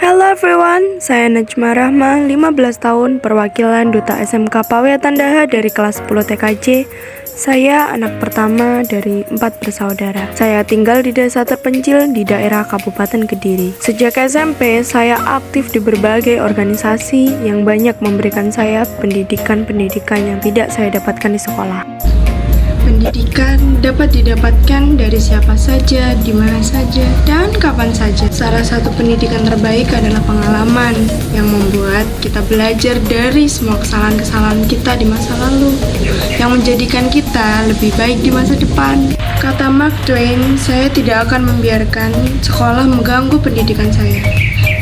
Hello everyone, saya Najma Rahma, 15 tahun, perwakilan Duta SMK Pawetan Daha dari kelas 10 TKJ. Saya anak pertama dari 4 bersaudara. Saya tinggal di desa terpencil di daerah Kabupaten Kediri. Sejak SMP, saya aktif di berbagai organisasi yang banyak memberikan saya pendidikan-pendidikan yang tidak saya dapatkan di sekolah. Pendidikan dapat didapatkan dari siapa saja, di mana saja, dan kapan saja. Salah satu pendidikan terbaik adalah pengalaman yang membuat kita belajar dari semua kesalahan-kesalahan kita di masa lalu, yang menjadikan kita lebih baik di masa depan. Kata Mark Twain, saya tidak akan membiarkan sekolah mengganggu pendidikan saya.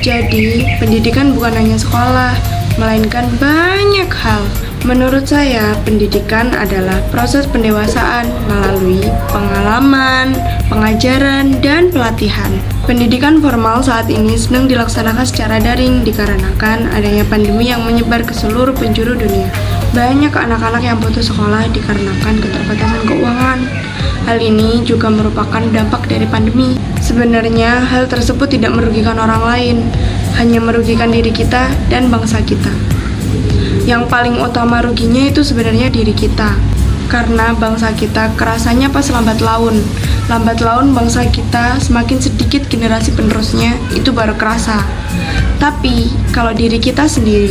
Jadi, pendidikan bukan hanya sekolah, melainkan banyak hal. Menurut saya, pendidikan adalah proses pendewasaan melalui pengalaman, pengajaran, dan pelatihan. Pendidikan formal saat ini sedang dilaksanakan secara daring dikarenakan adanya pandemi yang menyebar ke seluruh penjuru dunia. Banyak anak-anak yang putus sekolah dikarenakan keterbatasan keuangan. Hal ini juga merupakan dampak dari pandemi. Sebenarnya, hal tersebut tidak merugikan orang lain, hanya merugikan diri kita dan bangsa kita. Yang paling utama ruginya itu sebenarnya diri kita, karena bangsa kita kerasanya pas lambat laun bangsa kita semakin sedikit generasi penerusnya itu baru kerasa. Tapi kalau diri kita sendiri,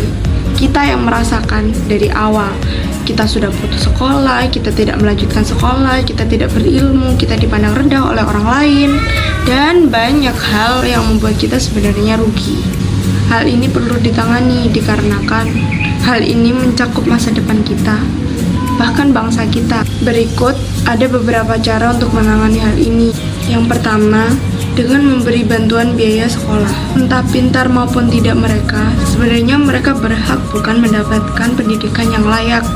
kita yang merasakan dari awal, kita sudah putus sekolah, kita tidak melanjutkan sekolah, kita tidak berilmu, kita dipandang rendah oleh orang lain, dan banyak hal yang membuat kita sebenarnya rugi. Hal ini perlu ditangani dikarenakan hal ini mencakup masa depan kita, bahkan bangsa kita. Berikut ada beberapa cara untuk menangani hal ini. Yang pertama, dengan memberi bantuan biaya sekolah. Entah pintar maupun tidak mereka, sebenarnya mereka berhak bukan mendapatkan pendidikan yang layak.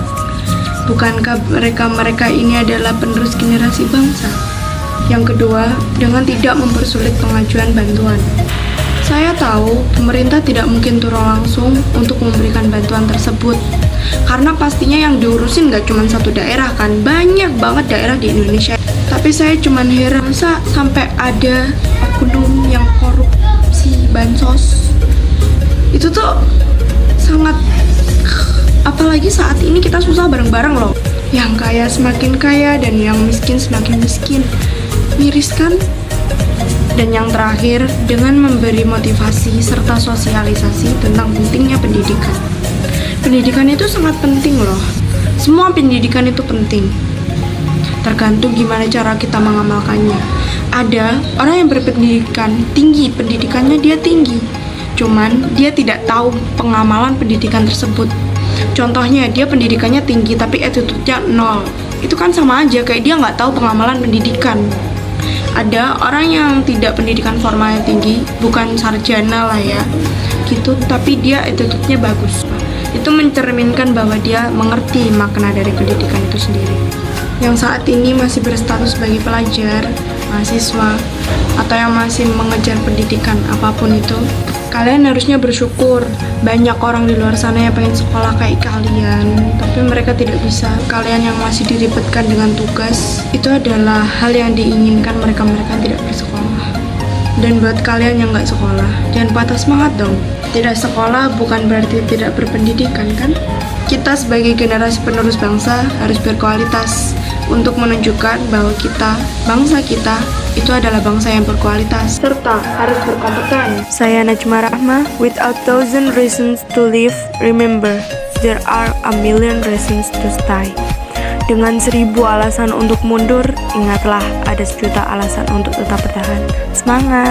Bukankah mereka ini adalah penerus generasi bangsa? Yang kedua, dengan tidak mempersulit pengajuan bantuan. Saya tahu pemerintah tidak mungkin turun langsung untuk memberikan bantuan tersebut, karena pastinya yang diurusin gak cuma satu daerah kan, banyak banget daerah di Indonesia. Tapi saya cuma heran, masa sampai ada oknum yang korupsi bansos. Itu tuh sangat, apalagi saat ini kita susah bareng-bareng loh. Yang kaya semakin kaya dan yang miskin semakin miskin. Miris kan? Dan yang terakhir, dengan memberi motivasi serta sosialisasi tentang pentingnya pendidikan. Pendidikan itu sangat penting loh. Semua pendidikan itu penting. Tergantung gimana cara kita mengamalkannya. Ada orang yang berpendidikan tinggi, pendidikannya dia tinggi. Cuman dia tidak tahu pengamalan pendidikan tersebut. Contohnya dia pendidikannya tinggi tapi attitude-nya nol. Itu kan sama aja kayak dia nggak tahu pengamalan pendidikan. Ada orang yang tidak pendidikan formal yang tinggi, bukan sarjana lah ya, gitu, tapi dia attitude-nya bagus. Itu mencerminkan bahwa dia mengerti makna dari pendidikan itu sendiri. Yang saat ini masih berstatus sebagai pelajar, mahasiswa, atau yang masih mengejar pendidikan apapun itu, kalian harusnya bersyukur. Banyak orang di luar sana yang pengen sekolah kayak kalian, tapi mereka tidak bisa. Kalian yang masih diribetkan dengan tugas, itu adalah hal yang diinginkan mereka tidak bersekolah. Dan buat kalian yang gak sekolah, jangan patah semangat dong. Tidak sekolah bukan berarti tidak berpendidikan kan? Kita sebagai generasi penerus bangsa harus berkualitas untuk menunjukkan bahwa kita, bangsa kita, itu adalah bangsa yang berkualitas serta harus berkompeten. Saya Najma Rahma, without thousand reasons to live, remember there are a million reasons to stay. Dengan 1000 alasan untuk mundur, ingatlah ada sejuta alasan untuk tetap bertahan. Semangat!